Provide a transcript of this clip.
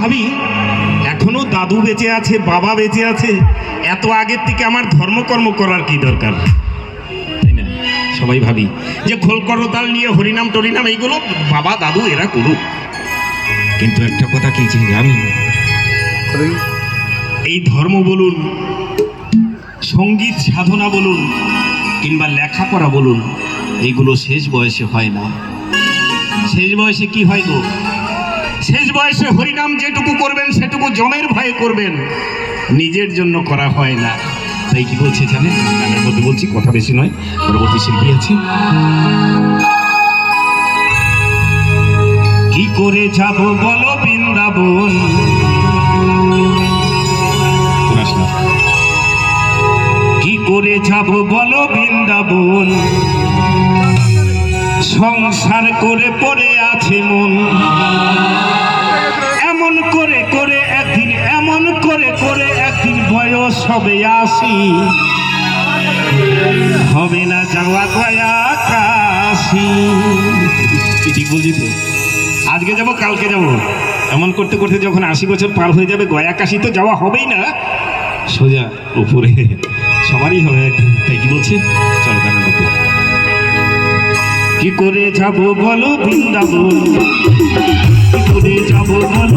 ভাবি এখনো দাদু বেঁচে আছে, বাবা বেঁচে আছে, এত আগের থেকে আমার ধর্মকর্ম করার কি দরকার, তাই না? সবাই ভাবি যে খোল করতাল নিয়ে হরিনাম টরিনাম এইগুলো বাবা দাদু এরা করুক, কিন্তু একটা কথা কি জানি, এই ধর্ম বলুন, সঙ্গীত সাধনা বলুন, কিংবা লেখাপড়া বলুন, এইগুলো শেষ বয়সে হয় না। শেষ বয়সে কি হয় গো? শেষ বয়সে হরিনাম যেটুকু করবেন সেটুকু জমের ভয়ে করবেন, নিজের জন্য করা হয় না। তাই কি বলছে জানেন? গানের মধ্যে বলছি, কথা বেশি নয়, পরবর্তী শিল্পী আছে। কি করে যাব বলো বৃন্দাবন, কি করে যাব বলো বৃন্দাবন, সংসার করে পড়ে আছে মন, এমন করে করে একদিন, এমন করে করে একদিন বয়স হবে 80, হবে না যাওয়া গয়া কাশি। ঠিক বলছি তো? আজকে যাব কালকে যাব, এমন করতে করতে যখন 80 বছর পার হয়ে যাবে, গয়া কাশি তো যাওয়া হবেই না, সোজা উপরে সবারই হবে একদিন। তাই কি বলছে? চল গানের মধ্যে। কি করে যাব বলো বৃন্দাবন, কি করে যাব বলো